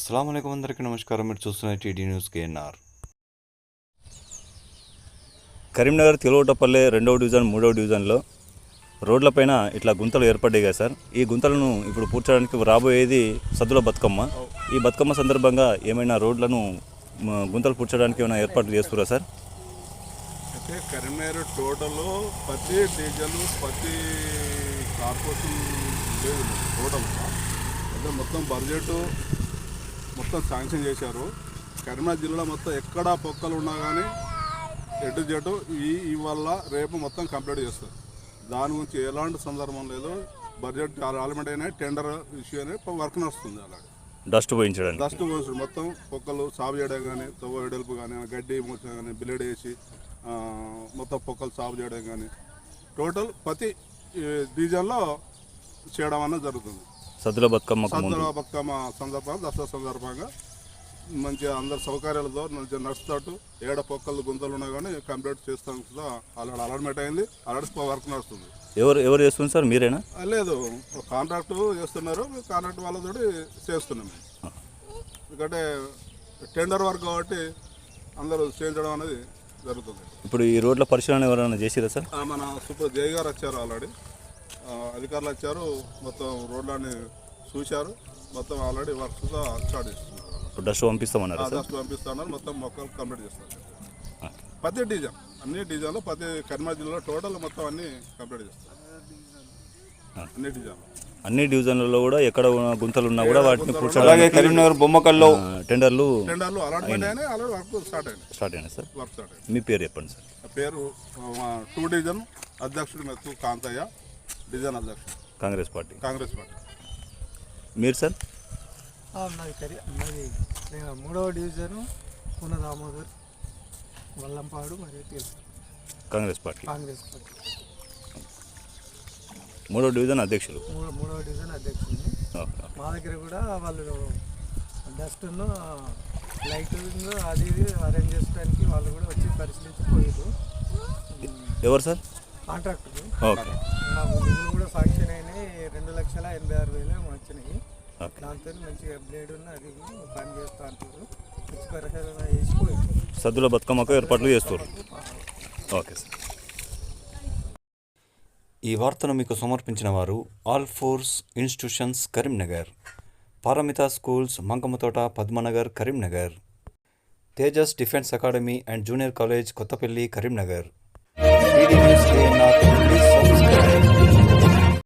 అస్సలాముఅలైకుం అందరికీ నమస్కారం. మీరు చూస్తున్న TD news KNR. Karimnagar Tilotapalle 2వ డివిజన్ 3వ డివిజన్లో రోడ్లపైన ఇట్లా గుంతలు ఏర్పడ్డాయి కదా సార్. ఈ గుంతలను ఇప్పుడు పూడ్చడానికి రాబోయేది సద్దుల బతుకమ్మ. ఈ బతుకమ్మ సందర్భంగా ఏమైనా రోడ్లను గుంతలు పూడ్చడానికి ఏమైనా ఏర్పాట్లు చేస్తురా సార్? అయితే కరీంనగర్ టోటల్ ప్రతి డీజల్ ప్రతి కార్పొరేషన్ లేదు టోటల్ అయితే మొత్తం బడ్జెట్ మొత్తం శాంక్షన్ చేశారు. కరీంనగర్ జిల్లాలో మొత్తం ఎక్కడా పొక్కలు ఉన్నా కానీ ఎటు జటు ఇవల్ల రేపు మొత్తం కంప్లీట్ చేస్తారు. దాని గురించి ఎలాంటి సందర్భం లేదు. బడ్జెట్ ఆల్రెడీ అయినా టెండర్ ఇష్యూ అనే వర్క్ నడుస్తుంది. అలాగే డస్ట్ పోయించడానికి మొత్తం పొక్కలు సాగు చేయడం కానీ తవ్వ వెడల్పు కానీ గడ్డి మూసిన కానీ బిల్లెడ్ వేసి మొత్తం పొక్కలు సాగు చేయడం కానీ టోటల్ ప్రతి డివిజన్లో చేయడం అన్నది జరుగుతుంది. సద్దుల బతుకమ్మ సందర్భంగా దసరా సందర్భంగా మంచిగా అందరు సౌకర్యాలతో మంచిగా నడుస్తాటు ఏడ పొక్కలు గుంతలు ఉన్నా కానీ కంప్లీట్ చేస్తాం కదా. ఆల్రెడీ అలాట్మెంట్ అయింది. ఆల్రెడీ వర్క్ నడుస్తుంది. ఎవరు చేస్తుంది సార్? మీరేనా? లేదు, కాంట్రాక్ట్ చేస్తున్నారు. కాంట్రాక్ట్ వాళ్ళతో చేస్తున్నాం. ఎందుకంటే టెండర్ వర్క్ కాబట్టి అందరూ చేయించడం అనేది జరుగుతుంది. ఇప్పుడు ఈ రోడ్ల పరిశీలన ఎవరైనా చేసిరా సార్? మన సూపర్ జై గారు వచ్చారు. ఆల్రెడీ అధికారులు వచ్చారు. మొత్తం రోడ్లని చూశారు. మొత్తం ఆల్రెడీ వర్క్స్ స్టార్ట్ చేస్తున్నారు. డస్ట్ పంపిస్తామన్నారు. డస్ట్ పంపిస్తున్నారు. మొత్తం మొక్కలు కంప్లీట్ చేస్తారు. ప్రతి డివిజన్ అన్ని డివిజన్లో ప్రతి కరీంనగర్ జిల్లాలో టోటల్ మొత్తం అన్ని కంప్లీట్ చేస్తారు. అన్ని డివిజన్లలో కూడా ఎక్కడ గుంతలు ఉన్నా కూడా వాటిని అలాగే కరీంనగర్ బొమ్మకల్లో టెండర్లు అలాట్మెంట్ అయినాయి. ఆల్రెడీ వర్క్ స్టార్ట్ అయినాయి సార్. వర్క్ స్టార్ట్ అయింది. మీ పేరు చెప్పండి సార్. పేరు 2 డివిజన్ అధ్యక్షుడు మెత్తు కాంతయ్య, డివిజన్ అధ్యక్షుడు కాంగ్రెస్ పార్టీ. మీరు సార్? నాది 3వ డివిజను పూన దామోదర్ వల్లంపాడు మరియు తెలుసు కాంగ్రెస్ పార్టీ. 3వ డివిజన్ అధ్యక్షులు. 3వ డివిజన్ అధ్యక్షుడిని. మా దగ్గర కూడా వాళ్ళు డస్ట్ను లైటింగ్ అది ఇది అరేంజ్ చేసుకోవడానికి వాళ్ళు కూడా వచ్చి పరిశీలించిపోయారు. ఎవరు సార్? కాంట్రాక్టర్. ఓకే. నాకు నిధులు కూడా శాంక్షన్ అయినాయి. 2,86,000 వచ్చినాయి. దాంతో మంచిగా బ్లేడ్ ఉన్న అది పని చేస్తూ అంటారు. మంచి పరిశీలన చేసిపోయారు. సద్దుల బతుకమ్మకు ఏర్పాట్లు చేస్తారు. Okay sir. ఈ వార్తను మీకు సమర్పించిన వారు all force institutions Karimnagar, Paramita schools Mankammathota Padmanagar Karimnagar, Tejas defence academy and junior college Kothapalli Karimnagar. TD news KNR, please subscribe.